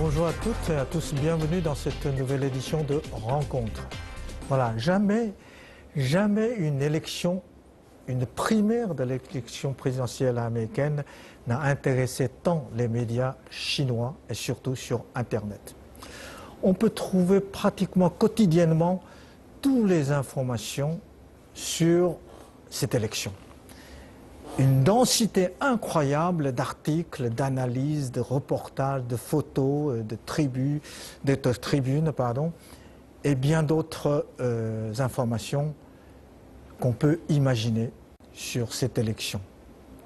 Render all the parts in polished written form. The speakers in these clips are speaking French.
bonjour à toutes et à tous, bienvenue dans cette nouvelle édition de Rencontre. Voilà, jamais une élection, une primaire de l'élection présidentielle américaine n'a intéressé tant les médias chinois et surtout sur Internet. On peut trouver pratiquement quotidiennement toutes les informations sur cette élection. Une densité incroyable d'articles, d'analyses, de reportages, de photos, de tribunes, et bien d'autres informations qu'on peut imaginer sur cette élection.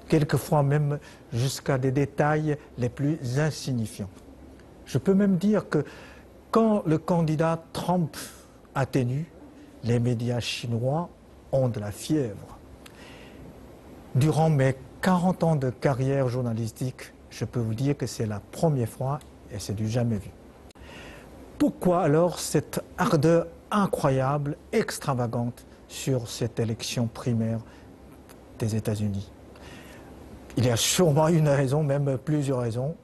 Quelquefois même jusqu'à des détails les plus insignifiants. Je peux même dire que quand le candidat Trump atténue, les médias chinois ont de la fièvre. Durant mes 40 ans de carrière journalistique, je peux vous dire que c'est la première fois et c'est du jamais vu. Pourquoi alors cette ardeur incroyable, extravagante sur cette élection primaire des États-Unis? Il y a sûrement une raison, même plusieurs raisons,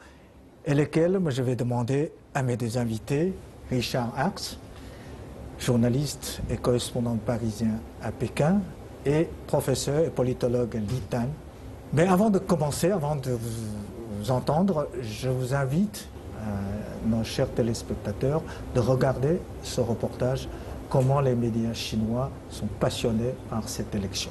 et lesquelles je vais demander à mes deux invités, Richard Axe, journaliste et correspondant parisien à Pékin, et professeur et politologue Li Tan. Mais avant de commencer, avant de vous entendre, je vous invite, nos chers téléspectateurs, de regarder ce reportage, comment les médias chinois sont passionnés par cette élection.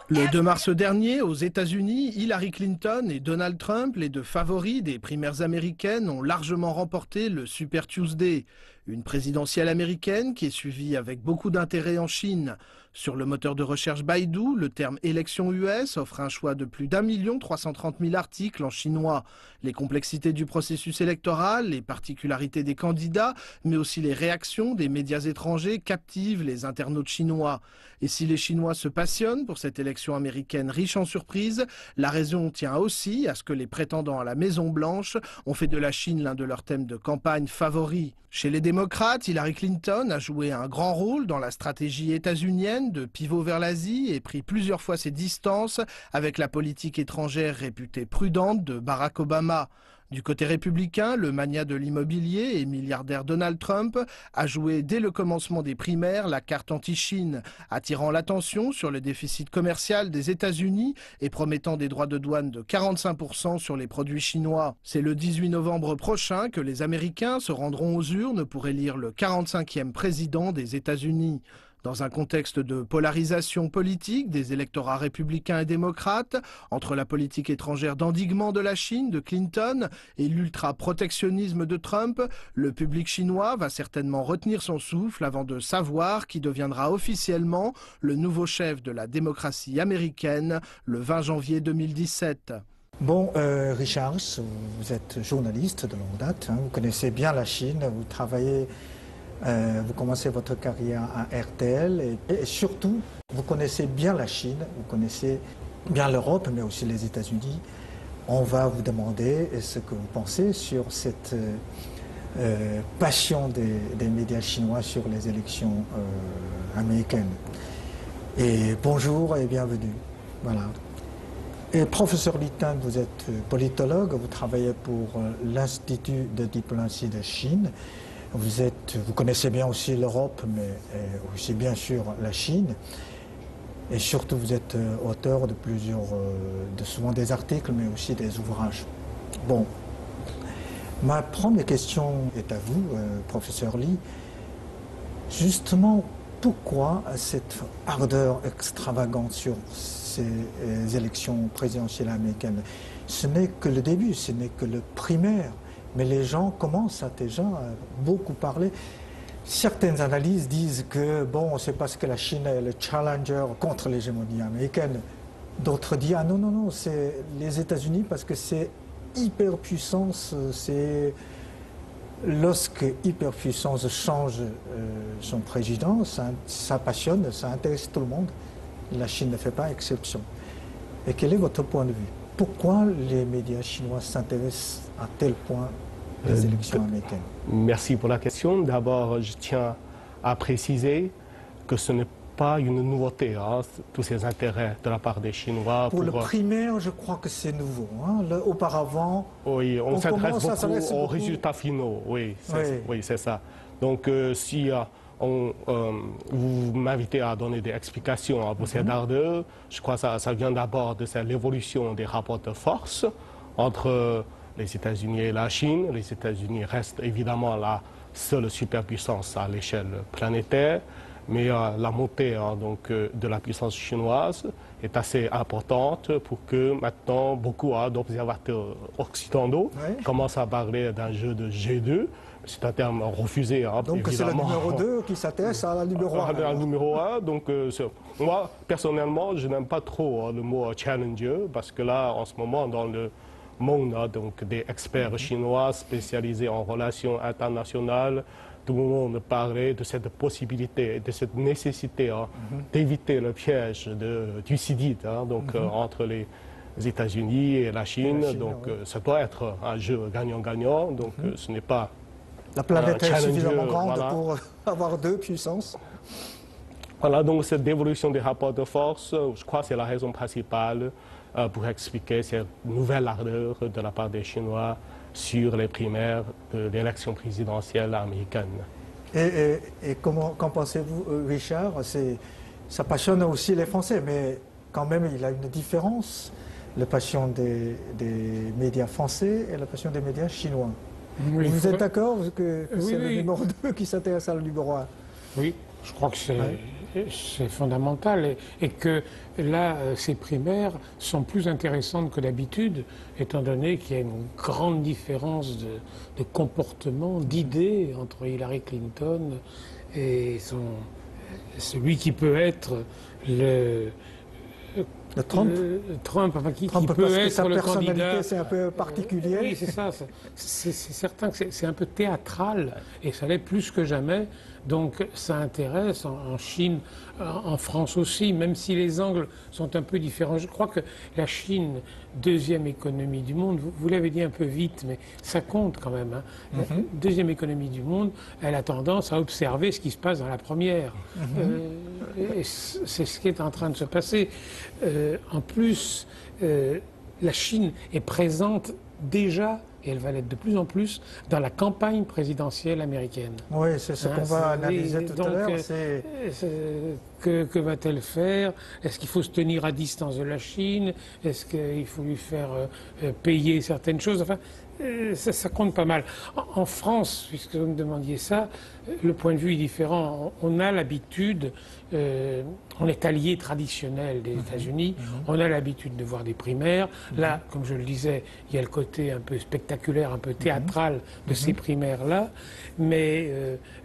Le 2 mars dernier, aux États-Unis, Hillary Clinton et Donald Trump, les deux favoris des primaires américaines, ont largement remporté le Super Tuesday, une présidentielle américaine qui est suivie avec beaucoup d'intérêt en Chine. Sur le moteur de recherche Baidu, le terme « élection US » offre un choix de plus d'1 330 000 articles en chinois. Les complexités du processus électoral, les particularités des candidats, mais aussi les réactions des médias étrangers captivent les internautes chinois. Et si les Chinois se passionnent pour cette élection américaine riche en surprises, la raison tient aussi à ce que les prétendants à la Maison-Blanche ont fait de la Chine l'un de leurs thèmes de campagne favoris. Chez les démocrates, Hillary Clinton a joué un grand rôle dans la stratégie états-unienne de pivot vers l'Asie et pris plusieurs fois ses distances avec la politique étrangère réputée prudente de Barack Obama. Du côté républicain, le magnat de l'immobilier et milliardaire Donald Trump a joué dès le commencement des primaires la carte anti-Chine, attirant l'attention sur le déficit commercial des États-Unis et promettant des droits de douane de 45% sur les produits chinois. C'est le 18 novembre prochain que les Américains se rendront aux urnes pour élire le 45e président des États-Unis. Dans un contexte de polarisation politique des électorats républicains et démocrates, entre la politique étrangère d'endiguement de la Chine de Clinton et l'ultra-protectionnisme de Trump, le public chinois va certainement retenir son souffle avant de savoir qui deviendra officiellement le nouveau chef de la démocratie américaine le 20 janvier 2017. Bon, Richard, vous êtes journaliste de longue date, vous connaissez bien la Chine, vous travaillez... vous commencez votre carrière à RTL et surtout, vous connaissez bien la Chine, vous connaissez bien l'Europe, mais aussi les États-Unis. On va vous demander ce que vous pensez sur cette passion des médias chinois sur les élections américaines. Et bonjour et bienvenue. Voilà. Et professeur Li Tan, vous êtes politologue, vous travaillez pour l'Institut de diplomatie de Chine. Vous connaissez bien aussi l'Europe, mais aussi bien sûr la Chine. Et surtout, vous êtes auteur de souvent des articles, mais aussi des ouvrages. Bon, ma première question est à vous, professeur Li. Justement, pourquoi cette ardeur extravagante sur ces élections présidentielles américaines? Ce n'est que le début, ce n'est que le primaire. Mais les gens commencent à déjà beaucoup parler. Certaines analyses disent que bon, c'est parce que la Chine est le challenger contre l'hégémonie américaine. D'autres disent ah non, c'est les États-Unis parce que c'est hyperpuissance. C'est lorsque hyperpuissance change son président, ça passionne, ça intéresse tout le monde. La Chine ne fait pas exception. Et quel est votre point de vue? Pourquoi les médias chinois s'intéressent à tel point les élections américaines? Merci pour la question. D'abord, je tiens à préciser que ce n'est pas une nouveauté, hein, tous ces intérêts de la part des Chinois. Pour le primaire, je crois que c'est nouveau. Hein. Auparavant, oui, on s'intéresse beaucoup aux beaucoup résultats finaux. Oui, c'est ça. Donc, si vous m'invitez à donner des explications à vous ardeur, je crois que ça vient d'abord de l'évolution des rapports de force entre les États-Unis et la Chine. Les États-Unis restent évidemment la seule superpuissance à l'échelle planétaire, mais la montée donc, de la puissance chinoise est assez importante pour que maintenant beaucoup d'observateurs occidentaux commencent à parler d'un jeu de G2. C'est un terme refusé. Hein, donc c'est le numéro 2 qui s'intéresse à la numéro 1. À numéro 1. Donc moi, personnellement, je n'aime pas trop le mot challenger, parce que là, en ce moment, dans le monde donc, des experts chinois spécialisés en relations internationales, tout le monde parlait de cette possibilité, de cette nécessité d'éviter le piège du Thucydide entre les États-Unis et la Chine. Donc ça doit être un jeu gagnant-gagnant. Donc ce n'est pas... La planète est suffisamment grande pour avoir deux puissances. Voilà, donc cette dévolution des rapports de force, je crois que c'est la raison principale pour expliquer cette nouvelle ardeur de la part des Chinois sur les primaires de l'élection présidentielle américaine. Et qu'en pensez-vous, Richard? Ça passionne aussi les Français, mais quand même, il y a une différence, la passion des médias français et la passion des médias chinois. Oui, vous êtes d'accord que c'est le numéro 2 qui s'intéresse à le numéro 1? Oui, je crois que c'est fondamental et que là, ces primaires sont plus intéressantes que d'habitude, étant donné qu'il y a une grande différence de comportement, d'idées entre Hillary Clinton et celui qui peut être le Trump. Trump, enfin, qui Trump, peut être sa le personnalité, candidat. C'est un peu particulier. Oui, c'est ça. C'est certain que c'est un peu théâtral, et ça l'est plus que jamais. Donc ça intéresse en Chine, en France aussi, même si les angles sont un peu différents. Je crois que la Chine, deuxième économie du monde, vous l'avez dit un peu vite, mais ça compte quand même. Hein. La deuxième économie du monde, elle a tendance à observer ce qui se passe dans la première. Et c'est ce qui est en train de se passer. En plus, la Chine est présente déjà, et elle va l'être de plus en plus, dans la campagne présidentielle américaine. Oui, c'est ce qu'on va analyser tout à l'heure. Que va-t-elle faire? Est-ce qu'il faut se tenir à distance de la Chine? Est-ce qu'il faut lui faire payer certaines choses? Enfin, ça compte pas mal. En France, puisque vous me demandiez ça, le point de vue est différent. On a l'habitude, on est allié traditionnel des États-Unis, on a l'habitude de voir des primaires. Là, comme je le disais, il y a le côté un peu spectaculaire, un peu théâtral de ces primaires-là, mais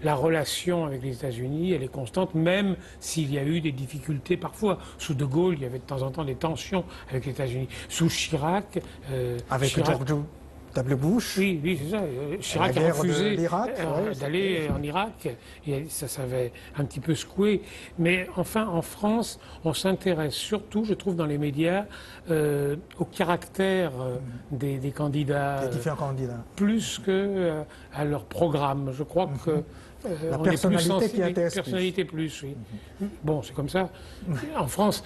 la relation avec les États-Unis, elle est constante, même s'il y a eu des difficultés parfois. Sous De Gaulle, il y avait de temps en temps des tensions avec les États-Unis. Sous Chirac... avec George W. Bush. Oui, c'est ça. Chirac a refusé d'aller en Irak. Et ça avait un petit peu secoué. Mais enfin, en France, on s'intéresse surtout, je trouve, dans les médias, au caractère des candidats. Des différents candidats. Plus que à leur programme. Je crois que... la personnalité qui intéresse personnalité plus, oui. Bon, c'est comme ça. En France,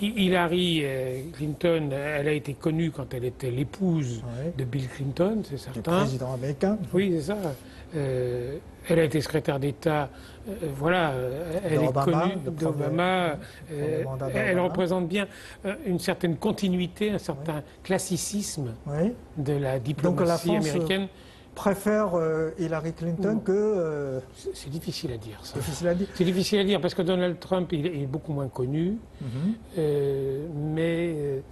Hillary Clinton, elle a été connue quand elle était l'épouse de Bill Clinton, c'est certain. Le président américain. Oui, c'est ça. Elle a été secrétaire d'État, elle est connue d'Obama. Elle représente bien une certaine continuité, un certain classicisme de la diplomatie américaine. Préfère Hillary Clinton que... C'est difficile à dire, ça. C'est difficile à dire parce que Donald Trump il est beaucoup moins connu, mais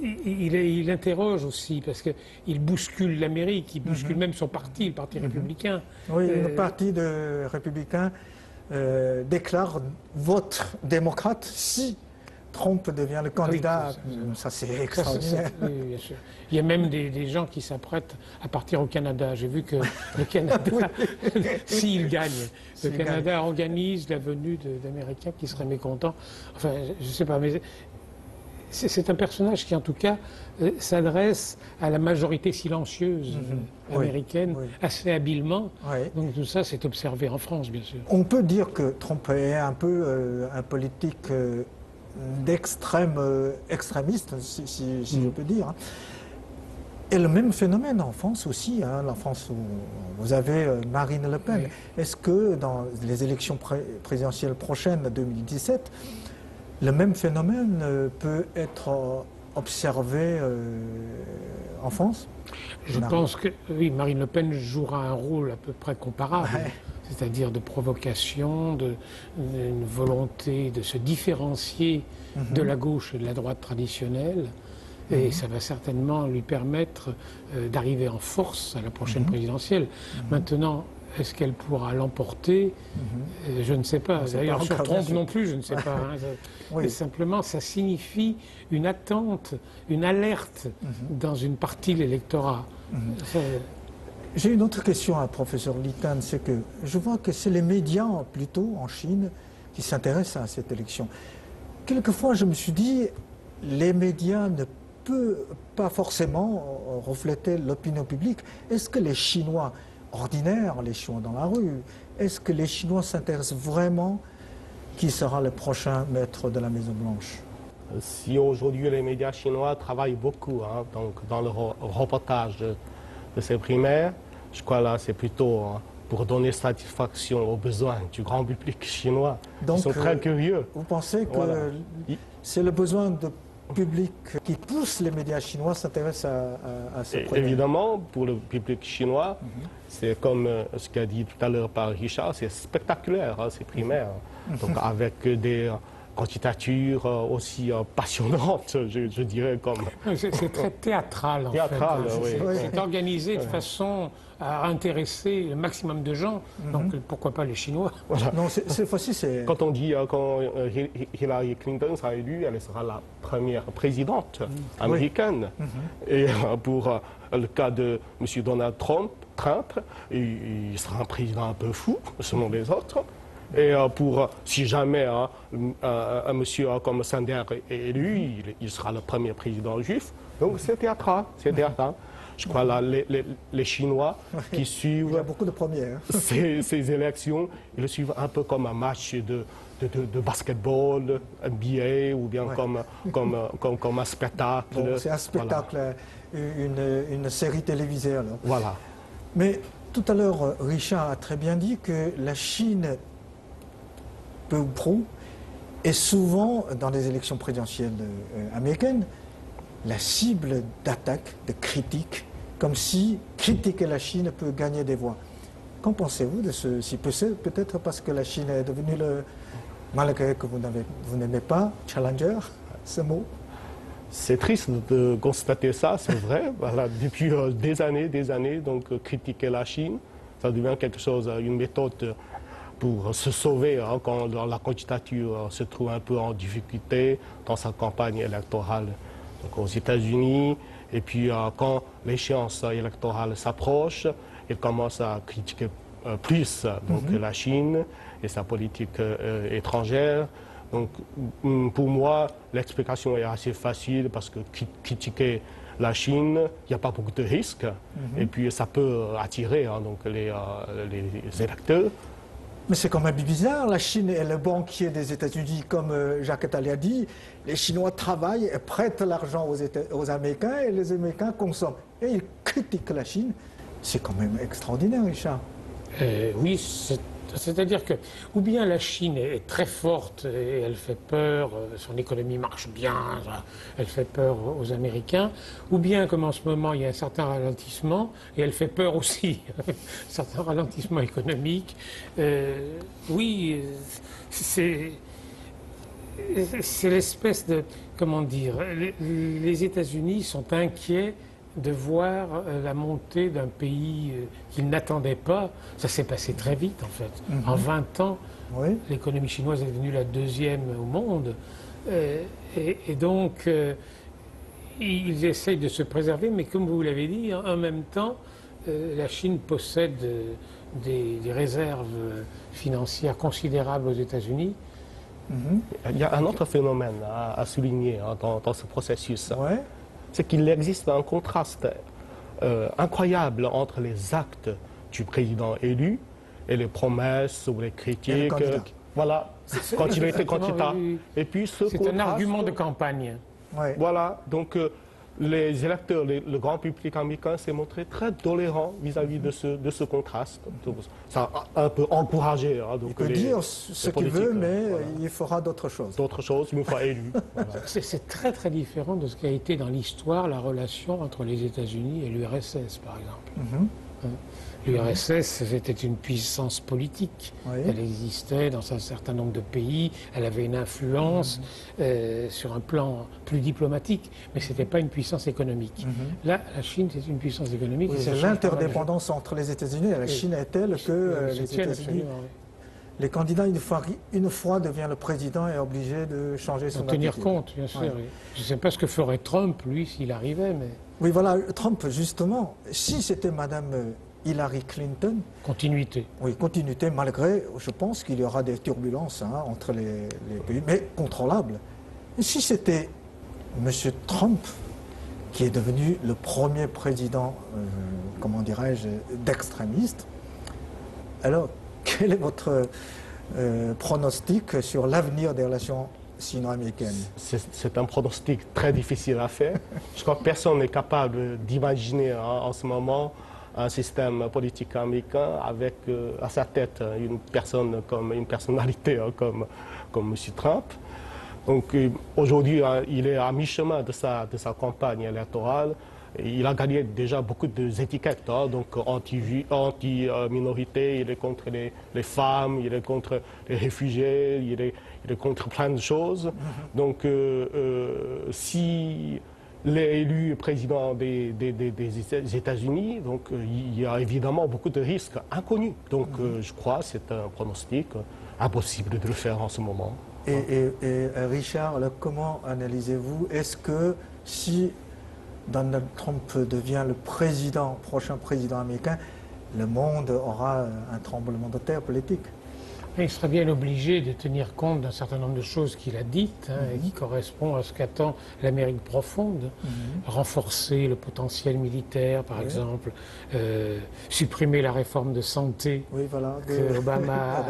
il interroge aussi parce qu'il bouscule l'Amérique, il bouscule même son parti, le parti républicain. Oui, le parti de républicain déclare vote démocrate si Trump devient le candidat. Ça c'est extraordinaire. Oui, bien sûr. Il y a même des gens qui s'apprêtent à partir au Canada. J'ai vu que le Canada, s'il gagne, le Canada organise la venue d'Américains qui seraient mécontents. Enfin, je ne sais pas, mais c'est un personnage qui, en tout cas, s'adresse à la majorité silencieuse américaine assez habilement. Donc tout ça, c'est observé en France, bien sûr. On peut dire que Trump est un peu un politique extrémiste, si je peux dire. Et le même phénomène en France aussi, la France où vous avez Marine Le Pen. Est-ce que dans les élections présidentielles prochaines, 2017, le même phénomène peut être observé en France? Je pense que oui, Marine Le Pen jouera un rôle à peu près comparable, c'est-à-dire de provocation, d'une volonté de se différencier de la gauche et de la droite traditionnelle. Et ça va certainement lui permettre d'arriver en force à la prochaine présidentielle. Maintenant, est-ce qu'elle pourra l'emporter? Je ne sais pas. D'ailleurs, sur Trump non plus, je ne sais pas. Mais simplement, ça signifie une attente, une alerte dans une partie de l'électorat. J'ai une autre question à professeur Litan, c'est que je vois que c'est les médias, plutôt en Chine, qui s'intéressent à cette élection. Quelquefois, je me suis dit, les médias ne peuvent pas forcément refléter l'opinion publique. Est-ce que les Chinois ordinaires, les Chinois dans la rue, est-ce que les Chinois s'intéressent vraiment qui sera le prochain maître de la Maison-Blanche? Si aujourd'hui les médias chinois travaillent beaucoup donc dans le reportage de ces primaires, je crois là c'est plutôt pour donner satisfaction aux besoins du grand public chinois. Donc, ils sont très curieux. Vous pensez que c'est le besoin de public qui pousse les médias chinois s'intéressent à ce problème? Évidemment, pour le public chinois, c'est comme ce qu'a dit tout à l'heure par Richard, c'est spectaculaire, ces primaires. Donc avec des candidatures aussi passionnantes, je dirais comme... C'est très théâtral, en fait. C'est organisé de façon à intéresser le maximum de gens, donc pourquoi pas les Chinois. Non, cette fois-ci, c'est... Quand on dit quand Hillary Clinton sera élue, elle sera la première présidente américaine. Et pour le cas de M. Donald Trump, il sera un président un peu fou, selon les autres. Et si jamais un monsieur comme Sanders est élu, il sera le premier président juif. Donc c'est théâtral, c'est théâtral. Je crois là, les Chinois qui suivent... Il y a beaucoup de premières. Ces élections, ils le suivent un peu comme un match de basketball, NBA, ou bien comme un spectacle. Bon, c'est un spectacle, une série télévisée alors. Voilà. Mais tout à l'heure, Richard a très bien dit que la Chine, peu ou prou, est souvent, dans les élections présidentielles américaines, la cible d'attaque, de critiques, comme si critiquer la Chine peut gagner des voix. Qu'en pensez-vous de ceci? Peut-être parce que la Chine est devenue malgré que vous n'aimez pas, challenger, ce mot? C'est triste de constater ça, c'est vrai. Voilà, depuis des années, donc critiquer la Chine, ça devient quelque chose, une méthode pour se sauver quand la candidature se trouve un peu en difficulté dans sa campagne électorale. Donc aux États-Unis, et puis quand l'échéance électorale s'approche, il commence à critiquer plus donc, la Chine et sa politique étrangère. Donc pour moi, l'explication est assez facile parce que critiquer la Chine, il n'y a pas beaucoup de risques, et puis ça peut attirer donc, les électeurs. Mais c'est quand même bizarre, la Chine est le banquier des États-Unis, comme Jacques Attali a dit. Les Chinois travaillent et prêtent l'argent aux Américains et les Américains consomment. Et ils critiquent la Chine. C'est quand même extraordinaire, Richard. Oui, c'est-à-dire que, ou bien la Chine est très forte et elle fait peur, son économie marche bien, elle fait peur aux Américains, ou bien comme en ce moment il y a un certain ralentissement et elle fait peur aussi, un certain ralentissement économique. Oui, c'est l'espèce de, comment dire, les États-Unis sont inquiets de voir la montée d'un pays qu'ils n'attendaient pas. Ça s'est passé très vite, en fait. En 20 ans, l'économie chinoise est devenue la deuxième au monde. Et donc, ils essayent de se préserver, mais comme vous l'avez dit, en même temps, la Chine possède des réserves financières considérables aux États-Unis. Il y a un autre phénomène à souligner dans ce processus. Ouais. C'est qu'il existe un contraste incroyable entre les actes du président élu et les promesses ou les critiques. Voilà, quand il était candidat. Et puis c'est un argument de campagne. Ouais. Voilà, donc les électeurs, le grand public américain s'est montré très tolérant vis-à-vis de ce contraste. Ça a un peu encouragé. Il peut dire ce qu'il veut, mais voilà, il fera d'autres choses. D'autres choses, une fois élu. Voilà. C'est très très différent de ce qu'a été dans l'histoire la relation entre les États-Unis et l'URSS, par exemple. L'URSS, c'était une puissance politique. Oui. Elle existait dans un certain nombre de pays, elle avait une influence sur un plan plus diplomatique, mais ce n'était pas une puissance économique. Là, la Chine, c'est une puissance économique. Oui, c'est l'interdépendance entre les États-Unis et la Chine est telle que les États-Unis, les candidats, une fois devient le président, est obligé de changer son attitude. Tenir compte, bien sûr. Oui. Je ne sais pas ce que ferait Trump, lui, s'il arrivait, mais... Oui, voilà, Trump, justement, si c'était Madame Hillary Clinton... Continuité. Oui, continuité, malgré, je pense qu'il y aura des turbulences entre les pays, mais contrôlables. Et si c'était M. Trump, qui est devenu le premier président, comment dirais-je, d'extrémistes, alors quel est votre pronostic sur l'avenir des relations sino-américaines? C'est un pronostic très difficile à faire. Je crois que personne n'est capable d'imaginer en ce moment un système politique américain avec à sa tête une personne comme une personnalité comme M. Trump. Donc aujourd'hui, il est à mi-chemin de sa campagne électorale. Il a gagné déjà beaucoup d'étiquettes, donc anti-minorité, il est contre les femmes, il est contre les réfugiés, il est contre plein de choses. Donc si il est élu président des États-Unis, donc il y a évidemment beaucoup de risques inconnus. Donc je crois que c'est un pronostic impossible de le faire en ce moment. Et Richard, alors, comment analysez-vous? Est-ce que si Donald Trump devient le prochain président américain, le monde aura un tremblement de terre politique? Il serait bien obligé de tenir compte d'un certain nombre de choses qu'il a dites et qui correspondent à ce qu'attend l'Amérique profonde. Renforcer le potentiel militaire, par exemple, supprimer la réforme de santé que Obama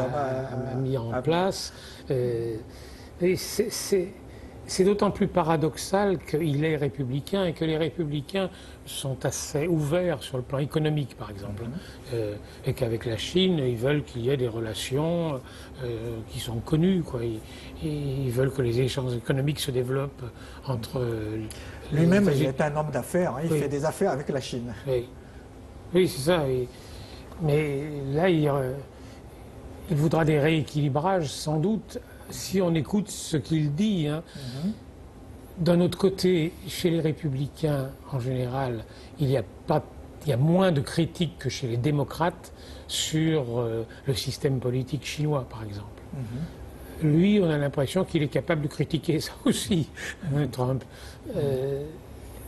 a mis en place. Et c'est d'autant plus paradoxal qu'il est républicain et que les républicains sont assez ouverts sur le plan économique, par exemple, et qu'avec la Chine, ils veulent qu'il y ait des relations qui sont connues, quoi. Ils veulent que les échanges économiques se développent entre... Lui-même, il est un homme d'affaires, il fait des affaires avec la Chine. Oui, c'est ça. Mais là, il voudra des rééquilibrages, sans doute, si on écoute ce qu'il dit. D'un autre côté, chez les républicains, en général, il y a moins de critiques que chez les démocrates sur le système politique chinois, par exemple. Lui, on a l'impression qu'il est capable de critiquer ça aussi, Trump.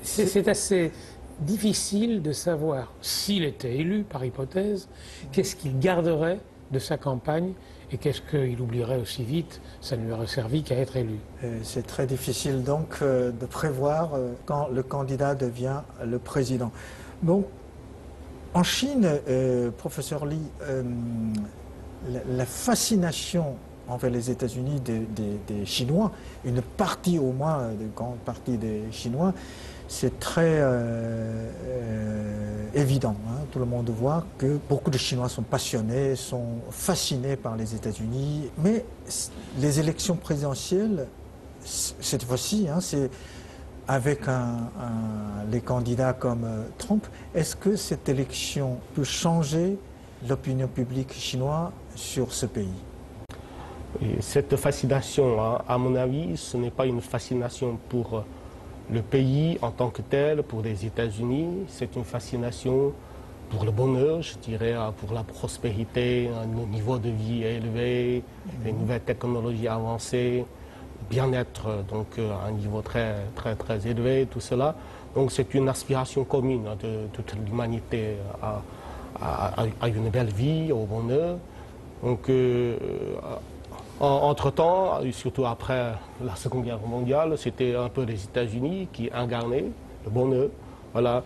C'est assez difficile de savoir, s'il était élu, par hypothèse, qu'est-ce qu'il garderait de sa campagne et qu'est-ce qu'il oublierait aussi vite. Ça ne lui aurait servi qu'à être élu. C'est très difficile donc de prévoir quand le candidat devient le président. Donc, en Chine, professeur Li, la fascination envers les États-Unis des Chinois, une partie au moins, une grande partie des Chinois, c'est très évident. Tout le monde voit que beaucoup de Chinois sont passionnés, sont fascinés par les États-Unis. Mais les élections présidentielles, cette fois-ci, c'est avec les candidats comme Trump. Est-ce que cette élection peut changer l'opinion publique chinoise sur ce pays? Et cette fascination, à mon avis, ce n'est pas une fascination pour le pays en tant que tel, pour les États-Unis, c'est une fascination pour le bonheur, je dirais, pour la prospérité, un niveau de vie élevé, les nouvelles technologies avancées, bien-être, donc à un niveau très, très, très élevé, tout cela. Donc c'est une aspiration commune de toute l'humanité à une belle vie, au bonheur. Donc Entre-temps, surtout après la Seconde Guerre mondiale, c'était un peu les États-Unis qui incarnaient le bonheur. Voilà,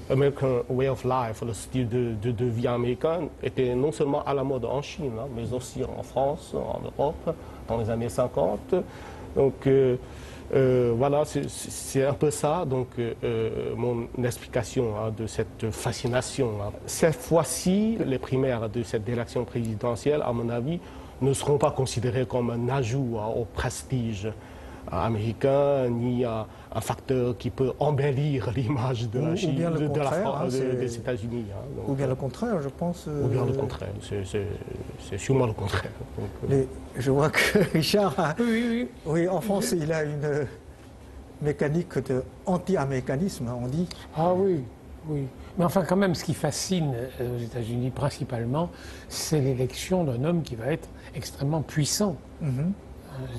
American Way of Life, le style de vie américain, était non seulement à la mode en Chine, hein, mais aussi en France, en Europe, dans les années 50. Donc voilà, c'est un peu ça, donc mon explication hein, de cette fascination. Hein. Cette fois-ci, les primaires de cette élection présidentielle, à mon avis, ne seront pas considérées comme un ajout hein, au prestige américain, ni un facteur qui peut embellir l'image de la Chine, de la France, des États-Unis. Hein, ou bien le contraire, je pense. Ou bien le contraire, c'est sûrement le contraire. Donc, je vois que Richard a, oui, en France, il a une mécanique de anti-américanisme, on dit. Ah oui, oui. Mais enfin, quand même, ce qui fascine aux États-Unis principalement, c'est l'élection d'un homme qui va être extrêmement puissant.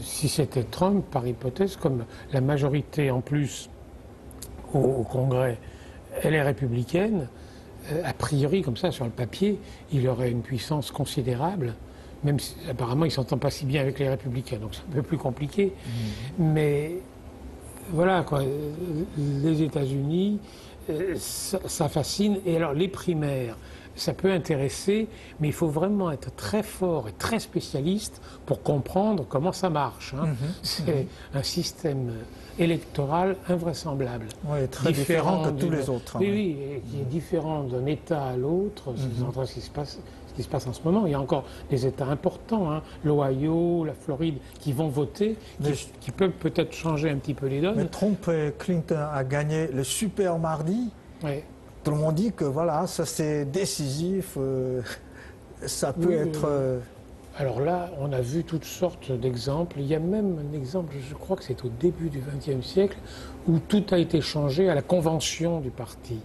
Si c'était Trump, par hypothèse, comme la majorité en plus au Congrès, elle est républicaine, a priori, comme ça, sur le papier, il aurait une puissance considérable, même si apparemment il ne s'entend pas si bien avec les républicains, donc c'est un peu plus compliqué. Mais voilà, quoi, les États-Unis, ça fascine. Et alors, les primaires, ça peut intéresser, mais il faut vraiment être très fort et très spécialiste pour comprendre comment ça marche. Hein. C'est un système électoral invraisemblable. Oui, très différent de tous les autres. Oui, oui, qui est différent d'un État à l'autre. C'est ce qui se passe en ce moment. Il y a encore des États importants, hein, l'Ohio, la Floride, qui vont voter, qui peuvent peut-être changer un petit peu les donnes. Mais Trump et Clinton a gagné le super mardi. Oui. Tout le monde dit que voilà, ça c'est décisif, ça peut être... Alors là, on a vu toutes sortes d'exemples. Il y a même un exemple, je crois que c'est au début du XXe siècle, où tout a été changé à la convention du parti.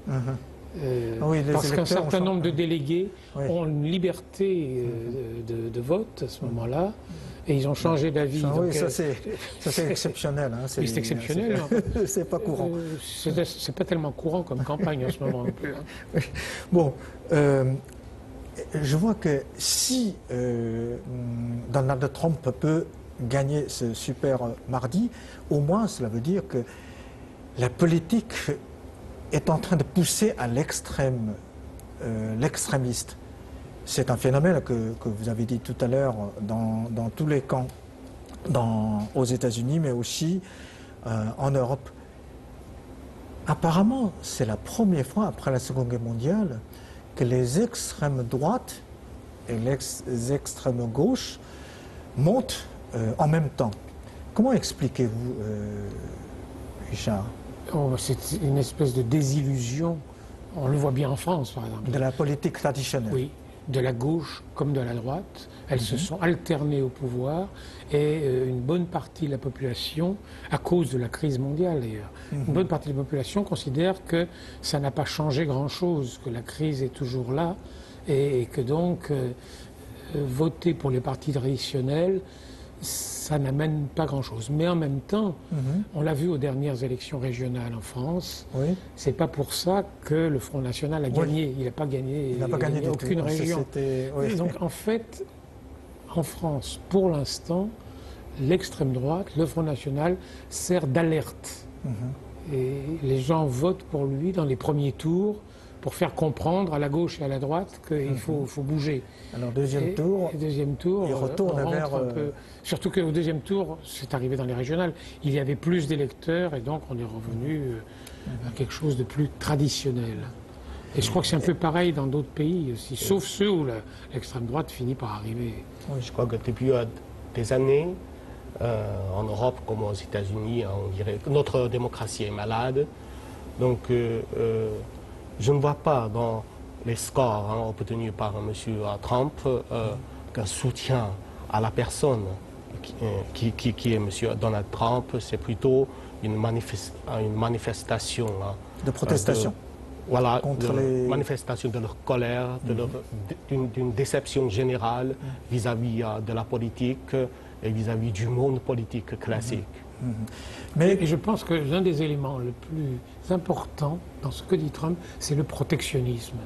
Parce qu'un certain nombre de délégués ont une liberté de vote à ce moment-là. Et ils ont changé d'avis. Oui, ça c'est exceptionnel. Hein, oui, c'est exceptionnel. C'est pas courant. C'est pas tellement courant comme campagne en ce moment non plus. Hein. Bon, je vois que si Donald Trump peut gagner ce super mardi, au moins cela veut dire que la politique est en train de pousser à l'extrême, l'extrémiste. C'est un phénomène que vous avez dit tout à l'heure dans tous les camps, aux États-Unis, mais aussi en Europe. Apparemment, c'est la première fois après la Seconde Guerre mondiale que les extrêmes droites et les extrêmes gauches montent en même temps. Comment expliquez-vous, Richard? C'est une espèce de désillusion. On le voit bien en France, par exemple. De la politique traditionnelle. Oui. De la gauche comme de la droite. Elles se sont alternées au pouvoir et une bonne partie de la population, à cause de la crise mondiale d'ailleurs, une bonne partie de la population considère que ça n'a pas changé grand-chose, que la crise est toujours là et que donc voter pour les partis traditionnels, ça n'amène pas grand-chose. Mais en même temps, on l'a vu aux dernières élections régionales en France, c'est pas pour ça que le Front National a gagné. Il n'a pas gagné, il n'a pas gagné aucune région. Donc en fait, en France, pour l'instant, l'extrême droite, le Front National, sert d'alerte. Et les gens votent pour lui dans les premiers tours pour faire comprendre à la gauche et à la droite qu'il faut bouger. Alors deuxième tour, il retourne vers... un peu. Surtout qu'au deuxième tour, c'est arrivé dans les régionales, il y avait plus d'électeurs et donc on est revenu à quelque chose de plus traditionnel. Et je crois que c'est un peu pareil dans d'autres pays aussi, sauf ceux où l'extrême droite finit par arriver. Oui, je crois que depuis des années, en Europe comme aux États-Unis, on dirait que notre démocratie est malade. Donc je ne vois pas dans les scores obtenus par M. Trump qu'un soutien à la personne qui est M. Donald Trump. C'est plutôt une manifestation de protestation. Voilà, manifestation de leur colère, d'une déception générale vis-à-vis de la politique et vis-à-vis du monde politique classique. Et je pense que l'un des éléments les plus importants dans ce que dit Trump, c'est le protectionnisme.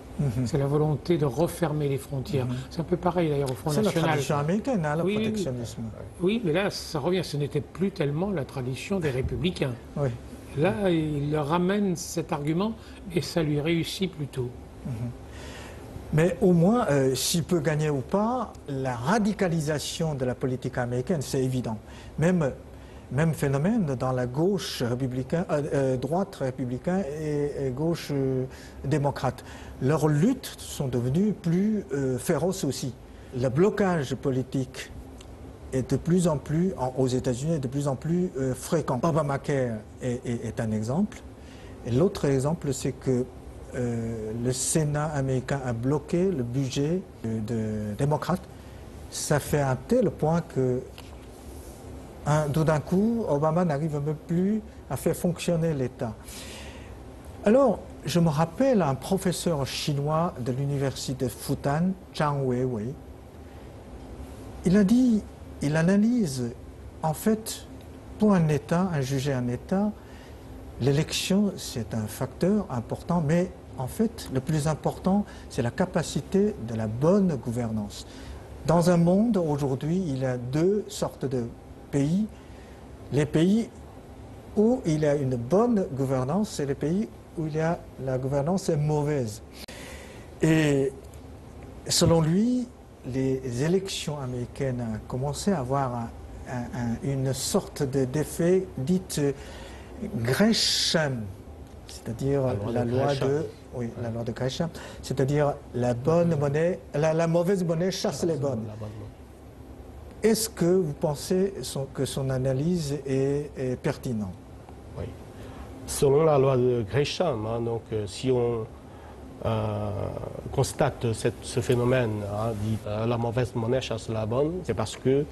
C'est la volonté de refermer les frontières. C'est un peu pareil d'ailleurs au Front National. C'est la tradition américaine, hein, le protectionnisme. Oui, mais là, ça revient. Ce n'était plus tellement la tradition des républicains. Oui. Là, il leur ramène cet argument et ça lui réussit plutôt. Mais au moins, s'il peut gagner ou pas, la radicalisation de la politique américaine, c'est évident. Même phénomène dans la gauche républicaine, droite républicaine et gauche démocrate. Leurs luttes sont devenues plus féroces aussi. Le blocage politique est de plus en plus, aux États-Unis, de plus en plus fréquent. Obamacare est un exemple. Et l'autre exemple, c'est que le Sénat américain a bloqué le budget de démocrates. Ça fait un tel point que tout d'un coup, Obama n'arrive même plus à faire fonctionner l'État. Alors, je me rappelle un professeur chinois de l'université de Fudan, Zhang Weiwei. Il analyse, en fait, pour un État, juger un État, l'élection, c'est un facteur important, mais en fait, le plus important, c'est la capacité de la bonne gouvernance. Dans un monde, aujourd'hui, il y a deux sortes de pays. Les pays où il y a une bonne gouvernance, c'est les pays où la gouvernance est mauvaise. Et selon lui, les élections américaines ont commencé à avoir une sorte d'effet dit Gresham, c'est-à-dire la loi de Gresham, c'est-à-dire la bonne monnaie, la mauvaise monnaie chasse les bonnes. Est-ce que vous pensez que son analyse est pertinente? Oui. Selon la loi de Gresham, hein, donc, si on constate ce phénomène, hein, dit la mauvaise monnaie chasse la bonne, c'est parce que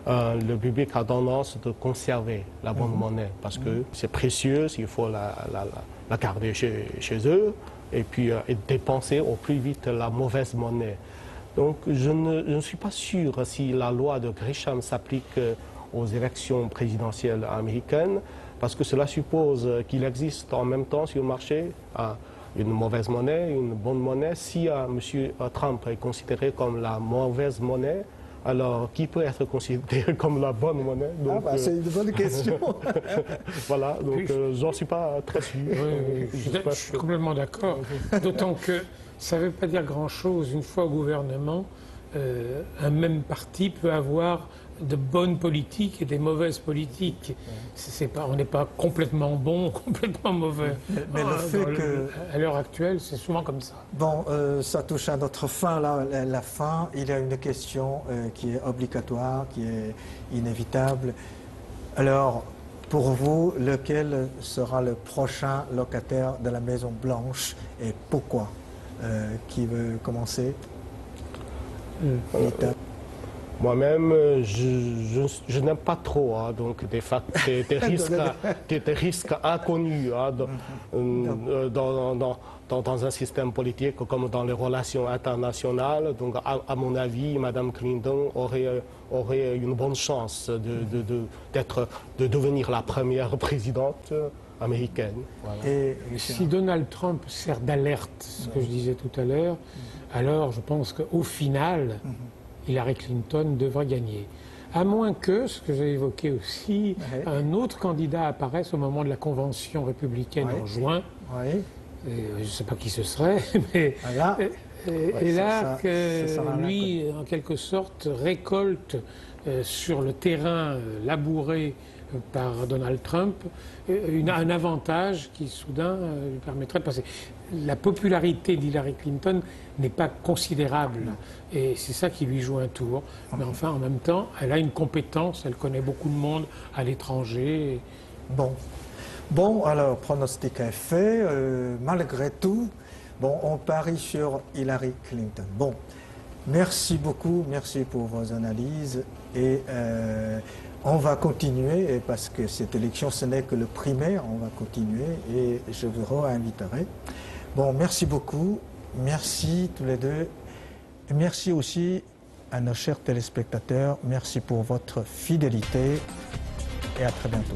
le public a tendance de conserver la bonne monnaie, parce que c'est précieux, il faut la garder chez eux, et puis dépenser au plus vite la mauvaise monnaie. Donc je ne suis pas sûr si la loi de Gresham s'applique aux élections présidentielles américaines, parce que cela suppose qu'il existe en même temps sur le marché une mauvaise monnaie, une bonne monnaie. Si M. Trump est considéré comme la mauvaise monnaie, alors qui peut être considéré comme la bonne monnaie? C'est une bonne question. Voilà, donc j'en suis pas très sûr. Je suis complètement d'accord, d'autant que ça ne veut pas dire grand-chose. Une fois au gouvernement, un même parti peut avoir de bonnes politiques et des mauvaises politiques. On n'est pas complètement bon, complètement mauvais. Mais le fait à l'heure actuelle, c'est souvent comme ça. Bon, ça touche à notre fin. Là, la fin, il y a une question qui est obligatoire, qui est inévitable. Alors, pour vous, lequel sera le prochain locataire de la Maison Blanche et pourquoi? Qui veut commencer? Moi-même, je n'aime pas trop donc des risques inconnus dans un système politique comme dans les relations internationales. Donc, à mon avis, Mme Clinton aurait une bonne chance de devenir la première présidente américaine. Voilà. Et si Donald Trump sert d'alerte, ce que je disais tout à l'heure, alors je pense qu'au final, Hillary Clinton devrait gagner. À moins que, ce que j'ai évoqué aussi, un autre candidat apparaisse au moment de la convention républicaine en juin. Je ne sais pas qui ce serait, mais lui, en quelque sorte, récolte sur le terrain labouré par Donald Trump un avantage qui soudain lui permettrait de passer. La popularité d'Hillary Clinton n'est pas considérable et c'est ça qui lui joue un tour. Mais enfin, en même temps, elle a une compétence, elle connaît beaucoup de monde à l'étranger. Bon, alors, pronostic est fait. Malgré tout, on parie sur Hillary Clinton. Bon, merci beaucoup, merci pour vos analyses et on va continuer parce que cette élection, ce n'est que le primaire, on va continuer et je vous réinviterai. Bon, merci beaucoup, merci tous les deux. Et merci aussi à nos chers téléspectateurs, merci pour votre fidélité. et à très bientôt.